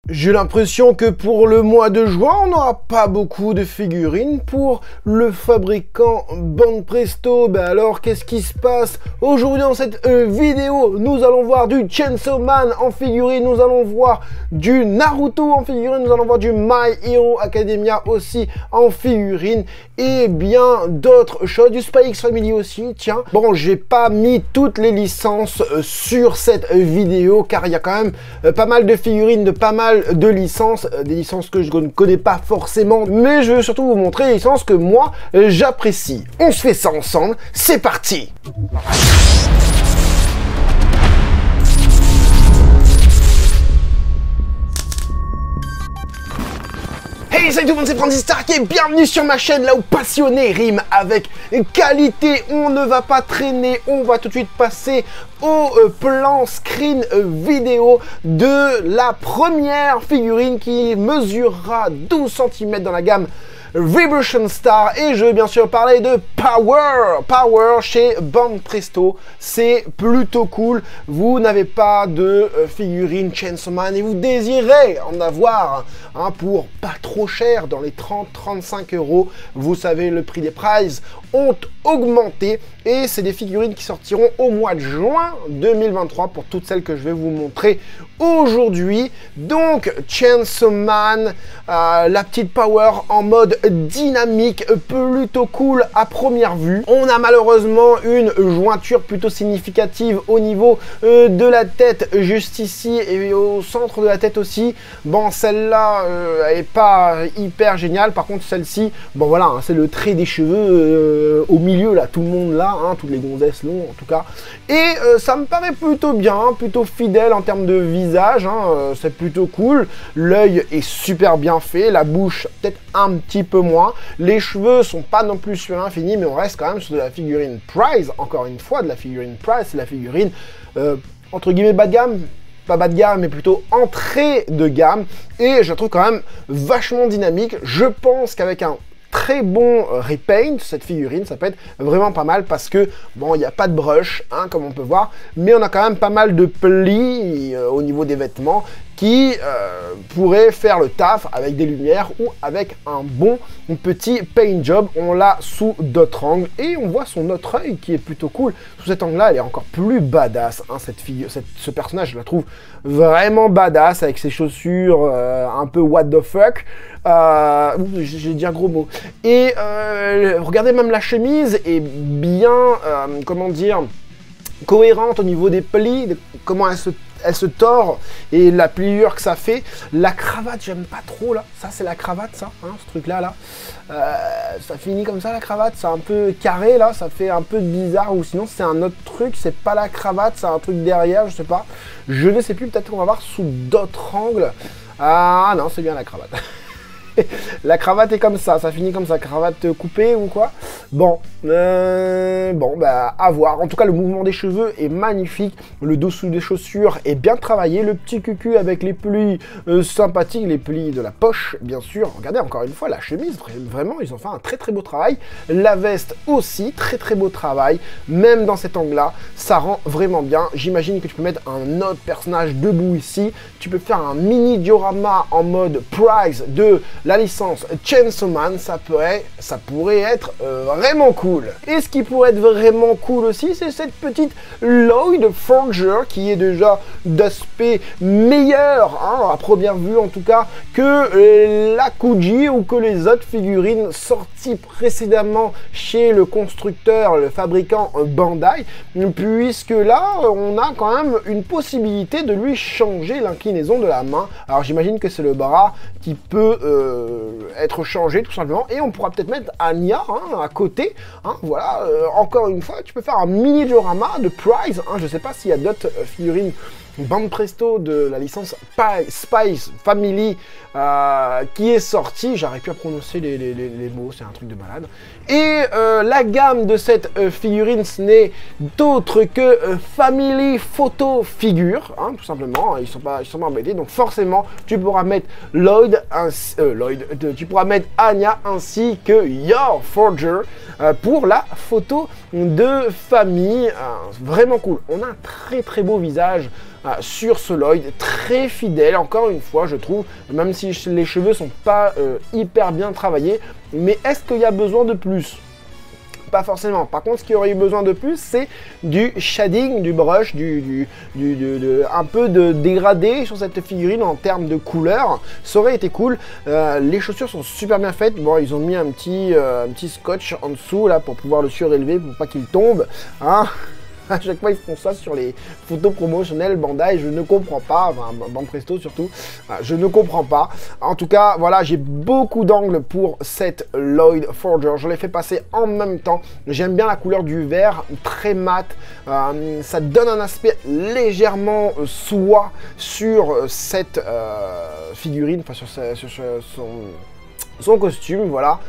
J'ai l'impression que pour le mois de juin, on n'aura pas beaucoup de figurines pour le fabricant Banpresto. Ben alors, qu'est-ce qui se passe? Aujourd'hui dans cette vidéo, nous allons voir du Chainsaw Man en figurine, nous allons voir du Naruto en figurine, nous allons voir du My Hero Academia aussi en figurine et bien d'autres choses, du Spy X Family aussi, tiens. Bon, j'ai pas mis toutes les licences sur cette vidéo car il y a quand même pas mal de figurines de pas mal de licences, des licences que je ne connais pas forcément, mais je veux surtout vous montrer les licences que moi j'apprécie. On se fait ça ensemble, c'est parti! Hey, salut tout le monde, c'est Francis Stark et bienvenue sur ma chaîne là où passionné rime avec qualité. On ne va pas traîner, on va tout de suite passer au plan screen vidéo de la première figurine qui mesurera 12 cm dans la gamme Vibration Star, et je vais bien sûr parler de Power chez Banpresto. C'est plutôt cool. Vous n'avez pas de figurine Chainsaw Man et vous désirez en avoir pour pas trop cher, dans les 30-35 euros. Vous savez, le prix des prizes ont augmenté et c'est des figurines qui sortiront au mois de juin 2023 pour toutes celles que je vais vous montrer aujourd'hui. Donc Chainsaw Man, la petite Power en mode dynamique, plutôt cool à première vue. On a malheureusement une jointure plutôt significative au niveau de la tête, juste ici, et au centre de la tête aussi. Bon, celle-là elle est pas hyper géniale. Par contre celle-ci, bon voilà, c'est le trait des cheveux au milieu là, tout le monde là, toutes les gonzesses l'ont en tout cas. Et ça me paraît plutôt bien, plutôt fidèle en termes de visage, c'est plutôt cool. L'œil est super bien fait, la bouche peut-être un petit peu moins. Les cheveux sont pas non plus super infinis, mais on reste quand même sur de la figurine Prize, encore une fois de la figurine Prize, c'est la figurine entre guillemets bas de gamme. Pas bas de gamme, mais plutôt entrée de gamme. Et je la trouve quand même vachement dynamique. Je pense qu'avec un très bon repaint, cette figurine, ça peut être vraiment pas mal parce que, bon, il n'y a pas de brush, comme on peut voir, mais on a quand même pas mal de plis au niveau des vêtements qui pourraient faire le taf avec des lumières ou avec un bon petit paint job. On l'a sous d'autres angles et on voit son autre œil qui est plutôt cool. Sous cet angle-là, elle est encore plus badass. Ce personnage, je la trouve vraiment badass avec ses chaussures un peu what the fuck. J'ai dit un gros mot. Et regardez, même la chemise est bien, comment dire, cohérente au niveau des plis, comment elle se tord et la pliure que ça fait. La cravate, j'aime pas trop là. Ça, c'est la cravate, ça, ce truc-là, là. Ça finit comme ça, la cravate. C'est un peu carré, là. Ça fait un peu bizarre. Ou sinon, c'est un autre truc. C'est pas la cravate, c'est un truc derrière, je sais pas. Je ne sais plus. Peut-être qu'on va voir sous d'autres angles. Ah non, c'est bien la cravate. La cravate est comme ça finit comme ça, cravate coupée ou quoi. Bon, bah à voir. En tout cas, le mouvement des cheveux est magnifique. Le dessous des chaussures est bien travaillé. Le petit cucu avec les plis sympathiques, les plis de la poche, bien sûr. Regardez encore une fois la chemise, vraiment, ils ont fait un très très beau travail. La veste aussi, très très beau travail. Même dans cet angle-là, ça rend vraiment bien. J'imagine que tu peux mettre un autre personnage debout ici. Tu peux faire un mini diorama en mode Prize de la licence Chainsaw Man, ça pourrait être vraiment cool. Et ce qui pourrait être vraiment cool aussi, c'est cette petite Lloyd Forger qui est déjà d'aspect meilleur, à première vue en tout cas, que la Kuji ou que les autres figurines sorties précédemment chez le constructeur, le fabricant Bandai, puisque là, on a quand même une possibilité de lui changer l'inclinaison de la main. Alors j'imagine que c'est le bras qui peut être changé tout simplement, et on pourra peut-être mettre Anya à côté, voilà, encore une fois tu peux faire un mini diorama de Prize, je sais pas s'il y a d'autres figurines Banpresto de la licence Spy Family qui est sortie, j'arrive plus à prononcer les mots, c'est un truc de malade. Et la gamme de cette figurine, ce n'est d'autre que Family Photo Figure, tout simplement, ils sont pas embêtés, donc forcément tu pourras mettre tu pourras mettre Anya ainsi que Your Forger pour la photo de famille, vraiment cool. On a un très très beau visage sur ce Lloyd, très fidèle, encore une fois, je trouve, même si les cheveux sont pas hyper bien travaillés. Mais est-ce qu'il y a besoin de plus? Pas forcément. Par contre, ce qu'il y aurait eu besoin de plus, c'est du shading, du brush, un peu de dégradé sur cette figurine en termes de couleur. Ça aurait été cool. Les chaussures sont super bien faites. Bon, ils ont mis un petit scotch en dessous là pour pouvoir le surélever pour pas qu'il tombe. Hein. À chaque fois, ils font ça sur les photos promotionnelles Bandai. Je ne comprends pas. Enfin, Banpresto surtout. Je ne comprends pas. En tout cas, voilà, j'ai beaucoup d'angles pour cette Lloyd Forger. Je l'ai fait passer en même temps. J'aime bien la couleur du vert, très mat. Ça donne un aspect légèrement soie sur cette figurine, enfin sur son costume, voilà,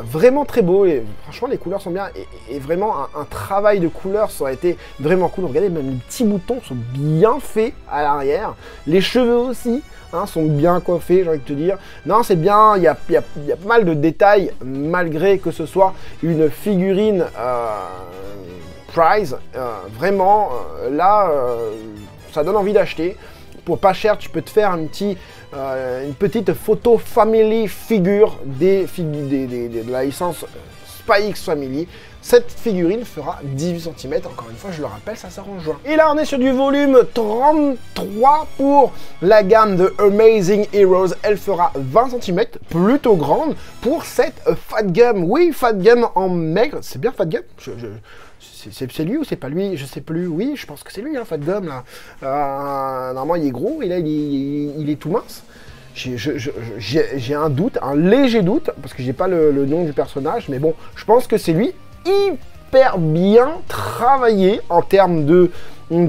vraiment très beau et franchement les couleurs sont bien et vraiment un travail de couleur, ça aurait été vraiment cool. Regardez, même les petits boutons sont bien faits à l'arrière, les cheveux aussi sont bien coiffés, j'ai envie de te dire. Non, c'est bien, il y a pas mal de détails malgré que ce soit une figurine Prize, vraiment là ça donne envie d'acheter. Pour pas cher, tu peux te faire une petite photo family figure de la licence Spy X Family. Cette figurine fera 18 cm, encore une fois, je le rappelle, ça sort en juin. Et là, on est sur du volume 33 pour la gamme de Amazing Heroes. Elle fera 20 cm, plutôt grande pour cette Fat Gum. Oui, Fat Gum en maigre, c'est bien Fat Gum. C'est lui ou c'est pas lui? Je sais plus. Oui, je pense que c'est lui, hein, Fat Gum, là. Normalement, il est gros, et là, il est tout mince. J'ai un doute, un léger doute, parce que j'ai pas le nom du personnage, mais bon, je pense que c'est lui. Hyper bien travaillé en termes de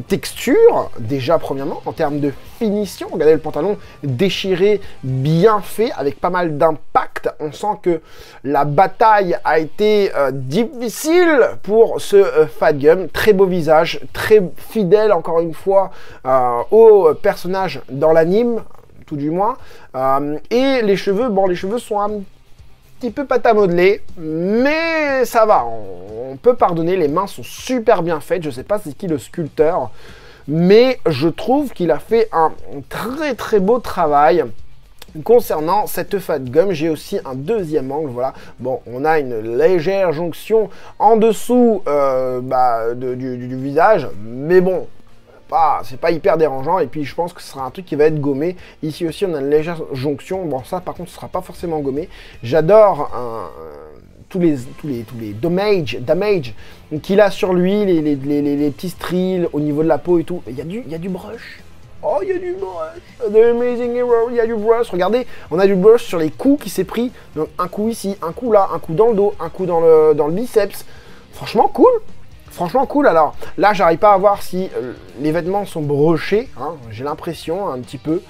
texture, déjà premièrement, en termes de finition. Regardez le pantalon déchiré, bien fait, avec pas mal d'impact. On sent que la bataille a été difficile pour ce Fat Gum. Très beau visage, très fidèle encore une fois au personnage dans l'anime, tout du moins. Et les cheveux, bon, les cheveux sont un petit peu pâte à modeler, mais ça va, on peut pardonner, les mains sont super bien faites, je sais pas c'est qui le sculpteur, mais je trouve qu'il a fait un très très beau travail. Concernant cette Fat Gum, j'ai aussi un deuxième angle, voilà. Bon, on a une légère jonction en dessous du visage, mais bon, c'est pas hyper dérangeant, et puis je pense que ce sera un truc qui va être gommé. Ici aussi on a une légère jonction, bon ça par contre ce sera pas forcément gommé. J'adore tous les damage qu'il a sur lui, les petits stries au niveau de la peau et tout. Il y a du brush. Oh, il y a du brush. The Amazing Hero, il y a du brush. Regardez, on a du brush sur les coups qui s'est pris. Donc un coup ici, un coup là, un coup dans le dos, un coup dans le biceps. Franchement cool. Franchement cool. Alors là, j'arrive pas à voir si les vêtements sont brochés, hein, j'ai l'impression un petit peu,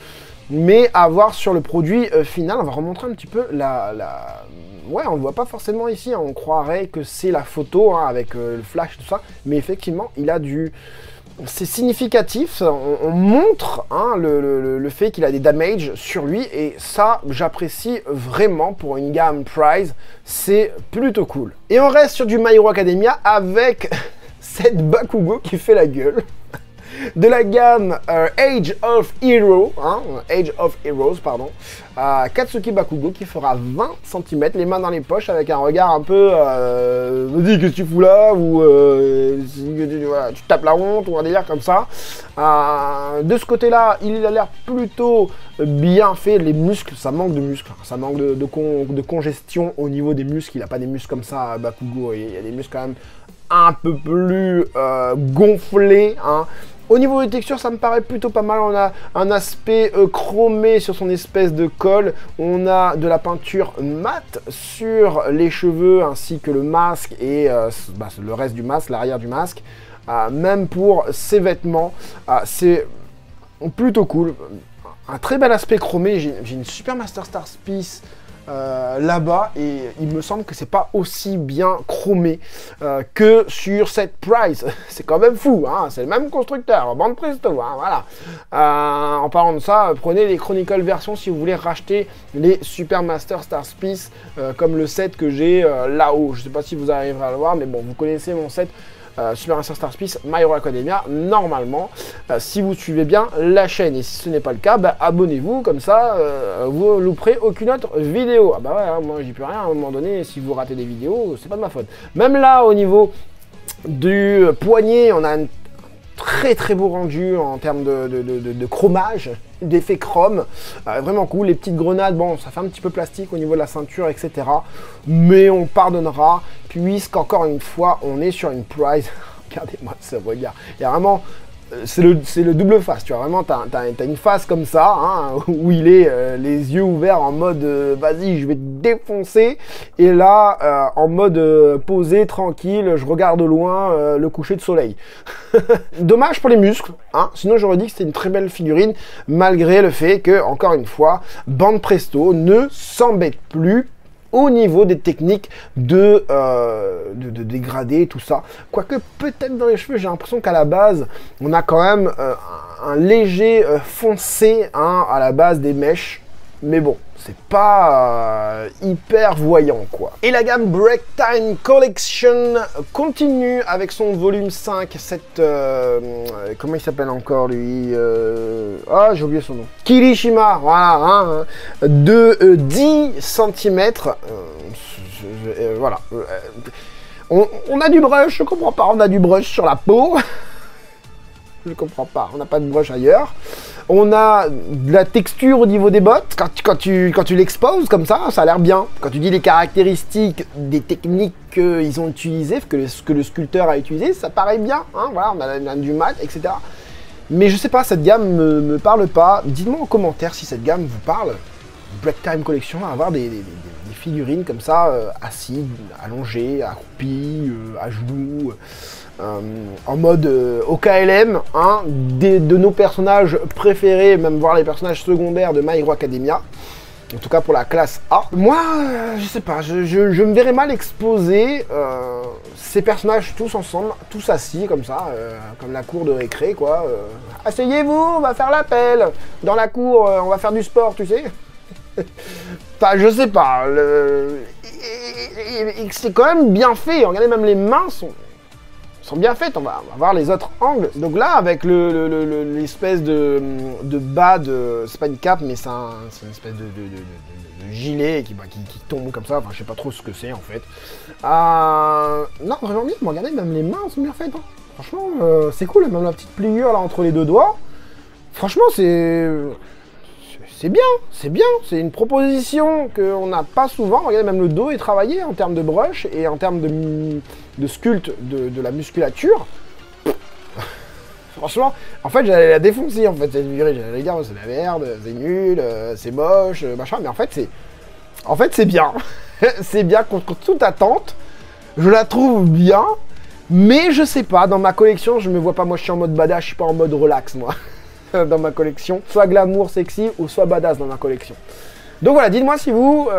mais à voir sur le produit final. On va remontrer un petit peu ouais, on le voit pas forcément ici, hein, on croirait que c'est la photo hein, avec le flash tout ça, mais effectivement il a c'est significatif, on montre hein, le fait qu'il a des damages sur lui, et ça j'apprécie vraiment pour une gamme Prize, c'est plutôt cool. Et on reste sur du My Hero Academia avec cette Bakugo qui fait la gueule de la gamme Age of Heroes, pardon, Katsuki Bakugo qui fera 20 cm, les mains dans les poches avec un regard un peu vas-y qu'est-ce que tu fous là, ou tu tapes la honte, ou un délire comme ça. De ce côté là il a l'air plutôt bien fait, les muscles, ça manque de muscles, ça manque de congestion au niveau des muscles, il n'a pas des muscles comme ça Bakugo, il y a des muscles quand même un peu plus gonflés, hein. Au niveau des textures, ça me paraît plutôt pas mal. On a un aspect chromé sur son espèce de col. On a de la peinture mate sur les cheveux ainsi que le masque et le reste du masque, l'arrière du masque. Même pour ses vêtements, c'est plutôt cool. Un très bel aspect chromé. J'ai une Super Master Stars Piece là-bas, et il me semble que c'est pas aussi bien chromé que sur cette Prize. C'est quand même fou, hein, c'est le même constructeur, Banpresto, hein, voilà. En parlant de ça, prenez les Chronicle versions si vous voulez racheter les Super Master Stars Piece, comme le set que j'ai là-haut. Je sais pas si vous arriverez à le voir, mais bon, vous connaissez mon set Super Master Star Piece, My Hero Academia, normalement, si vous suivez bien la chaîne. Et si ce n'est pas le cas, bah, abonnez-vous, comme ça, vous louperez aucune autre vidéo. Ah bah ouais, hein, moi j'y peux rien, à un moment donné, si vous ratez des vidéos, c'est pas de ma faute. Même là, au niveau du poignet, on a un très beau rendu en termes de chromage, d'effet chrome, vraiment cool. Les petites grenades, bon, ça fait un petit peu plastique au niveau de la ceinture, etc. Mais on pardonnera, puisqu'encore une fois, on est sur une prize. Regardez-moi ce regard. Il y a vraiment... C'est le double face, tu vois, vraiment, t'as une face comme ça, hein, où il est les yeux ouverts en mode vas-y, je vais te défoncer, et là, en mode posé, tranquille, je regarde au loin le coucher de soleil. Dommage pour les muscles, hein, sinon j'aurais dit que c'était une très belle figurine, malgré le fait que, encore une fois, Bande Presto ne s'embête plus au niveau des techniques de dégradé, tout ça. Quoique peut-être dans les cheveux, j'ai l'impression qu'à la base, on a quand même un léger foncé, hein, à la base des mèches. Mais bon, c'est pas hyper voyant, quoi. Et la gamme Break Time Collection continue avec son volume 5, cette... comment il s'appelle encore, lui ah, j'ai oublié son nom. Kirishima, voilà, hein, de 10 cm. Voilà. On a du brush, je comprends pas, on a du brush sur la peau. Je comprends pas, on n'a pas de brush ailleurs. On a de la texture au niveau des bottes. Quand tu l'exposes comme ça a l'air bien. Quand tu dis les caractéristiques des techniques qu'ils ont utilisées, que le sculpteur a utilisé, ça paraît bien. Hein, voilà, on a du mat, etc. Mais je sais pas, cette gamme me parle pas. Dites-moi en commentaire si cette gamme vous parle. Break Time Collection, avoir des figurines comme ça, assises, allongées, accroupies, à genoux. En mode OKLM, hein, de nos personnages préférés, même voir les personnages secondaires de My Hero Academia, en tout cas pour la classe A. Moi, je sais pas, je me verrais mal exposer ces personnages tous ensemble, tous assis comme ça, comme la cour de récré, quoi. Asseyez-vous, on va faire l'appel. Dans la cour, on va faire du sport, tu sais. Enfin, je sais pas, c'est quand même bien fait. Regardez, même les mains sont bien faites, on va voir les autres angles. Donc là, avec l'espèce de bas de... C'est pas une cape, mais c'est une espèce de gilet qui tombe comme ça. Enfin, je sais pas trop ce que c'est, en fait. Non, vraiment bien. Bon, regardez, même les mains sont bien faites. Hein. Franchement, c'est cool. Même la petite pliure, là, entre les deux doigts. Franchement, c'est bien, c'est une proposition qu'on n'a pas souvent. Regardez, même le dos est travaillé en termes de brush et en termes de sculpte de la musculature. Franchement, en fait, j'allais la défoncer, en fait, cette figurine. J'allais dire, c'est de la merde, c'est nul, c'est moche, machin. Mais en fait, c'est bien. C'est bien contre toute attente. Je la trouve bien, mais je sais pas, dans ma collection, je me vois pas, moi, je suis en mode badass, je suis pas en mode relax, moi. Dans ma collection, soit glamour, sexy, ou soit badass dans ma collection. Donc voilà, dites-moi si vous,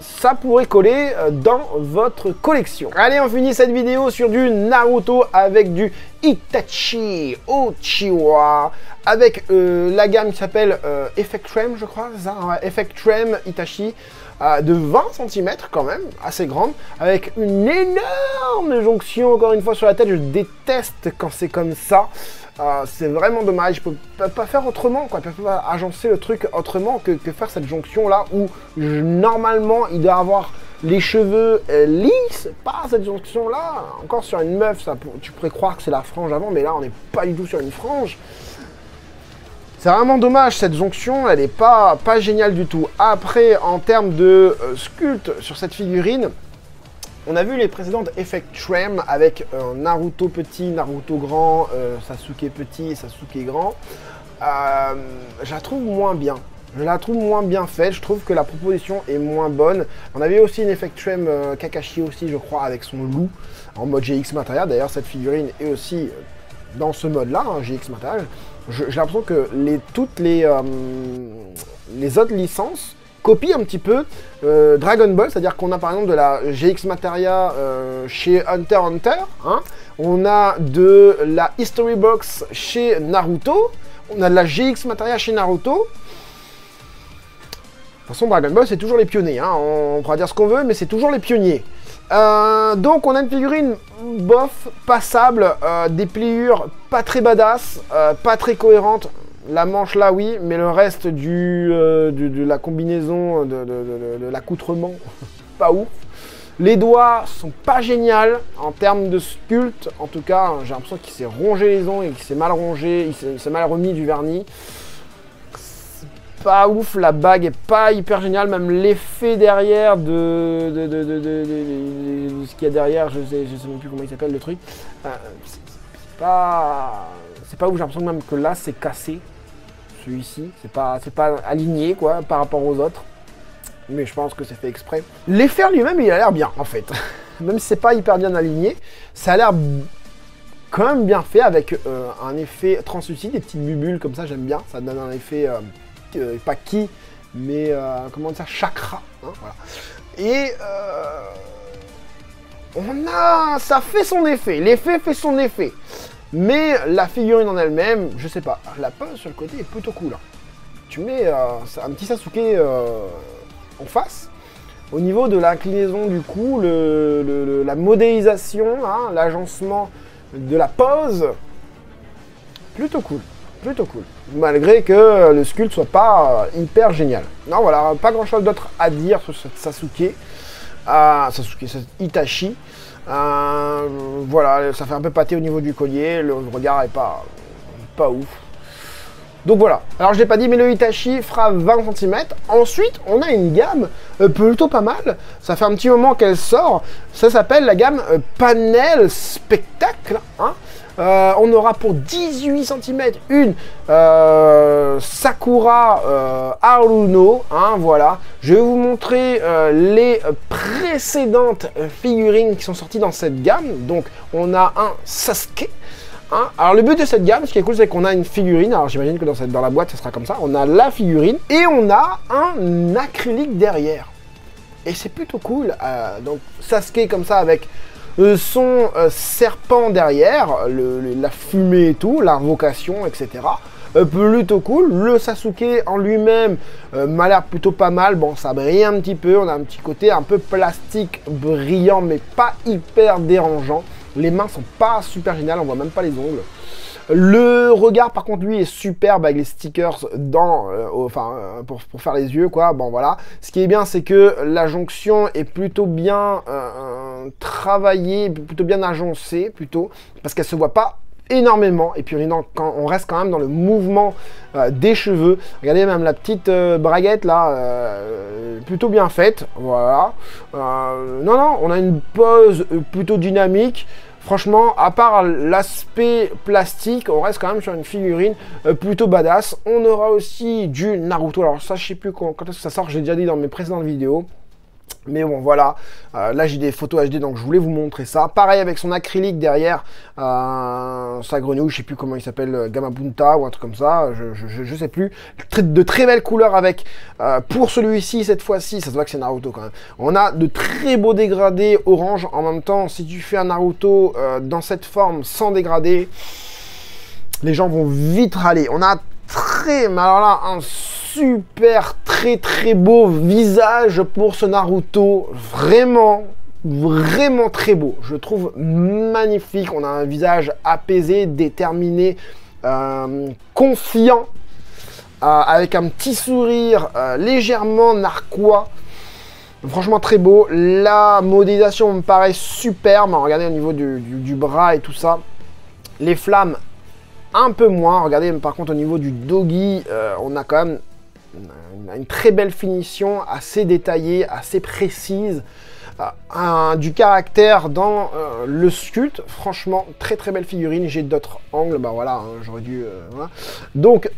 ça pourrait coller dans votre collection. Allez, on finit cette vidéo sur du Naruto avec du Itachi Uchiwa, avec la gamme qui s'appelle Effect Trem, je crois, c'est ça, hein, Effect Trem Itachi, de 20 cm quand même, assez grande, avec une énorme jonction, encore une fois, sur la tête. Je déteste quand c'est comme ça. C'est vraiment dommage, je peux pas faire autrement, quoi. Je peux pas agencer le truc autrement que faire cette jonction là où normalement il doit avoir les cheveux lisses, pas cette jonction là. Encore sur une meuf, ça, tu pourrais croire que c'est la frange avant, mais là on n'est pas du tout sur une frange. C'est vraiment dommage, cette jonction, elle n'est pas géniale du tout. Après, en termes de sculpte sur cette figurine, on a vu les précédentes Effect Trem avec Naruto petit, Naruto grand, Sasuke petit et Sasuke grand. Je la trouve moins bien. Je la trouve moins bien faite. Je trouve que la proposition est moins bonne. On avait aussi une Effect Trem Kakashi aussi, je crois, avec son loup en mode GX Material. D'ailleurs, cette figurine est aussi dans ce mode-là, hein, GX Material. J'ai l'impression que toutes les autres licences copie un petit peu Dragon Ball, c'est-à-dire qu'on a par exemple de la GX Materia chez Hunter x Hunter, hein. On a de la History Box chez Naruto, on a de la GX Materia chez Naruto. De toute façon, Dragon Ball, c'est toujours les pionniers, hein. On pourra dire ce qu'on veut, mais c'est toujours les pionniers. Donc on a une figurine bof, passable, des pliures pas très badass, pas très cohérentes. La manche là oui, mais le reste de la combinaison, de l'accoutrement, pas ouf. Les doigts sont pas géniales en termes de sculpte. En tout cas, j'ai l'impression qu'il s'est rongé les ongles et qu'il s'est mal rongé, il s'est mal remis du vernis. Pas ouf, la bague est pas hyper géniale, même l'effet derrière de ce qu'il y a derrière, je sais même plus comment il s'appelle le truc. C'est pas ouf, j'ai l'impression même que là c'est cassé. Celui-ci, c'est pas aligné quoi par rapport aux autres. Mais je pense que c'est fait exprès. L'effet lui-même, il a l'air bien, en fait. Même si c'est pas hyper bien aligné, ça a l'air quand même bien fait avec un effet translucide, des petites bulles comme ça, j'aime bien. Ça donne un effet, pas ki, mais comment dire, chakra. Hein, voilà. Et ça fait son effet. L'effet fait son effet. Mais la figurine en elle-même, je sais pas. La pose sur le côté est plutôt cool. Hein. Tu mets un petit Sasuke en face. Au niveau de l'inclinaison du cou, la modélisation, hein, l'agencement de la pose, plutôt cool. Plutôt cool. Malgré que le sculpte soit pas hyper génial. Non, voilà, pas grand chose d'autre à dire sur ce Sasuke. Itachi. Voilà, ça fait un peu pâté au niveau du collier, le regard est pas ouf. Donc voilà, alors je l'ai pas dit, mais le Itachi fera 20 cm. Ensuite, on a une gamme plutôt pas mal. Ça fait un petit moment qu'elle sort. Ça s'appelle la gamme Panel Spectacle. Hein. On aura pour 18 cm une Sakura Haruno. Hein, voilà. Je vais vous montrer les précédentes figurines qui sont sorties dans cette gamme. Donc, on a un Sasuke. Hein, alors le but de cette gamme, ce qui est cool, c'est qu'on a une figurine. Alors j'imagine que dans la boîte, ça sera comme ça. On a la figurine et on a un acrylique derrière. Et c'est plutôt cool. Donc Sasuke comme ça avec son serpent derrière, la fumée et tout, l'invocation, etc. Plutôt cool. Le Sasuke en lui-même m'a l'air plutôt pas mal. Bon, ça brille un petit peu. On a un petit côté un peu plastique brillant, mais pas hyper dérangeant. Les mains sont pas super géniales, on voit même pas les ongles. Le regard, par contre, lui, est superbe avec les stickers pour faire les yeux, quoi. Bon, voilà. Ce qui est bien, c'est que la jonction est plutôt bien travaillée, plutôt bien agencée, plutôt, parce qu'elle se voit pas énormément. Et puis, on reste quand même dans le mouvement des cheveux. Regardez, même la petite braguette, là, plutôt bien faite. Voilà. Non, on a une pose plutôt dynamique. Franchement, à part l'aspect plastique, on reste quand même sur une figurine plutôt badass. On aura aussi du Naruto. Alors ça, je sais plus quand est-ce que ça sort. J'ai déjà dit dans mes précédentes vidéos. Mais bon, voilà. Là, j'ai des photos HD, donc je voulais vous montrer ça. Pareil avec son acrylique derrière, sa grenouille, je sais plus comment il s'appelle, Gamabunta ou un truc comme ça, je sais plus. De très belles couleurs avec, pour celui-ci, cette fois-ci, ça se voit que c'est Naruto quand même. On a de très beaux dégradés orange. En même temps, si tu fais un Naruto dans cette forme, sans dégradé, les gens vont vite râler. On a mais alors là, un super très beau visage pour ce Naruto, vraiment très beau, je trouve magnifique. On a un visage apaisé, déterminé, confiant, avec un petit sourire légèrement narquois. Franchement très beau. La modélisation me paraît superbe. Regardez au niveau du bras et tout ça, les flammes un peu moins. Regardez, par contre, au niveau du doggy, on a quand même une très belle finition, assez détaillée, assez précise, du caractère dans le sculpte. Franchement, très belle figurine. J'ai d'autres angles, bah voilà, hein, j'aurais dû... voilà. Donc,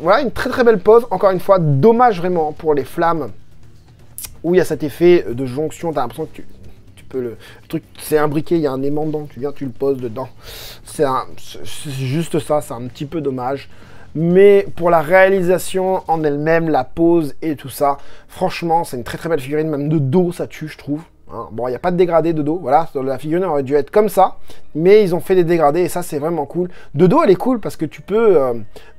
voilà, une très belle pose. Encore une fois, dommage vraiment pour les flammes, où il y a cet effet de jonction. T'as l'impression que le truc, c'est un briquet, il y a un aimant dedans, tu viens, tu le poses dedans. C'est juste ça, c'est un petit peu dommage. Mais pour la réalisation en elle-même, la pose et tout ça, franchement, c'est une très belle figurine, même de dos, ça tue, je trouve. Hein. Bon, il n'y a pas de dégradé de dos, voilà, la figurine aurait dû être comme ça, mais ils ont fait des dégradés, et ça, c'est vraiment cool. De dos, elle est cool, parce que tu peux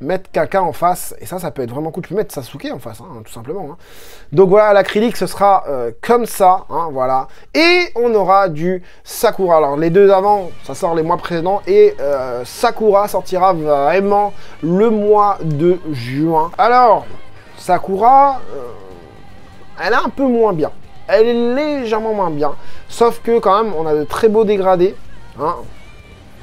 mettre quelqu'un en face, et ça peut être vraiment cool. Tu peux mettre Sasuke en face, hein, tout simplement. Hein. Donc voilà, l'acrylique, ce sera comme ça, hein, voilà. Et on aura du Sakura. Alors, les deux avant, ça sort les mois précédents, et Sakura sortira vraiment le mois de juin. Alors, Sakura, elle est un peu moins bien. Elle est légèrement moins bien, sauf que quand même, on a de très beaux dégradés. Hein.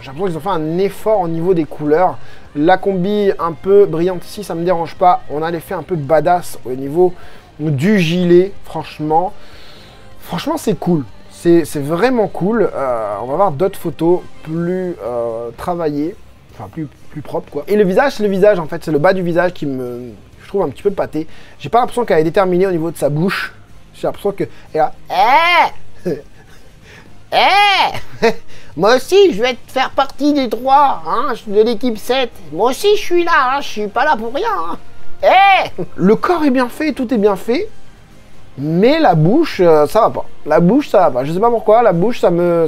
J'ai l'impression qu'ils ont fait un effort au niveau des couleurs. La combi un peu brillante ici, ça me dérange pas. On a l'effet un peu badass au niveau du gilet, franchement. Franchement, c'est cool. C'est vraiment cool. On va voir d'autres photos plus travaillées, enfin plus propres, quoi. Et le visage, c'est le visage, en fait. C'est le bas du visage qui je trouve un petit peu pâté. J'ai pas l'impression qu'elle est déterminée au niveau de sa bouche. J'ai l'impression que... Moi aussi, je vais te faire partie des 3, hein, de l'équipe 7. Moi aussi, je suis là, hein, je suis pas là pour rien. Hein. Le corps est bien fait, tout est bien fait. Mais la bouche, ça va pas. La bouche, ça va pas. Je sais pas pourquoi, la bouche, ça me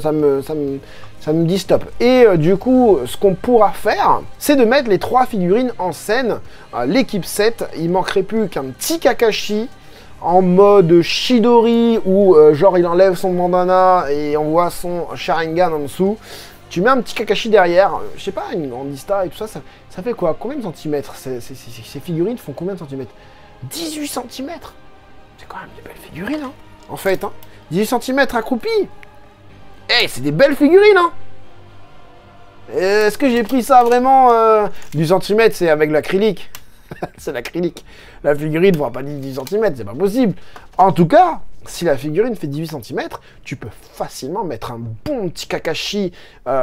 dit stop. Et du coup, ce qu'on pourra faire, c'est de mettre les 3 figurines en scène. L'équipe 7, il manquerait plus qu'un petit Kakashi en mode Chidori où genre il enlève son bandana et on voit son Sharingan en dessous. Tu mets un petit Kakashi derrière, je sais pas, une grandista et tout ça, ça fait quoi? Combien de centimètres? Ces figurines font combien de centimètres? 18 centimètres. C'est quand même des belles figurines, hein, en fait. Hein. 18 centimètres accroupi. Eh, c'est des belles figurines, hein. Est-ce que j'ai pris ça vraiment du centimètre? C'est avec l'acrylique. C'est l'acrylique. La figurine ne fera pas 18 cm, c'est pas possible. En tout cas, si la figurine fait 18 cm, tu peux facilement mettre un bon petit Kakashi,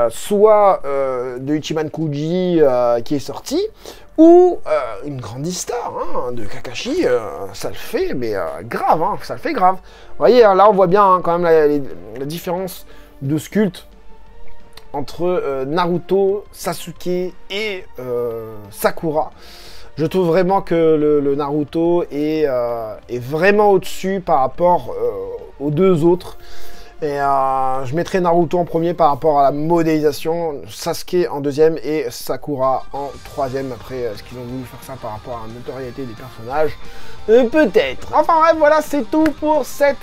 soit de Ichiban Kuji qui est sorti, ou une grandista hein, de Kakashi, ça le fait, mais grave, hein, ça le fait grave. Vous voyez, là on voit bien hein, quand même la différence de sculpte entre Naruto, Sasuke et Sakura. Je trouve vraiment que le Naruto est vraiment au-dessus par rapport aux deux autres. Et je mettrai Naruto en premier par rapport à la modélisation, Sasuke en deuxième et Sakura en troisième. Après, est-ce qu'ils ont voulu faire ça par rapport à la notoriété des personnages? Peut-être. Enfin bref, voilà, c'est tout pour cette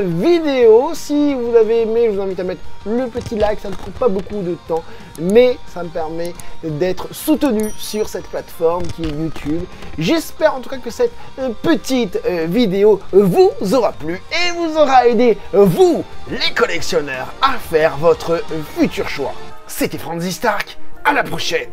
vidéo. Si vous avez aimé, je vous invite à mettre le petit like, ça ne prend pas beaucoup de temps, mais ça me permet d'être soutenu sur cette plateforme qui est YouTube. J'espère en tout cas que cette petite vidéo vous aura plu et vous aura aidé, vous, les collectionneurs, à faire votre futur choix. C'était Franzy Stark, à la prochaine!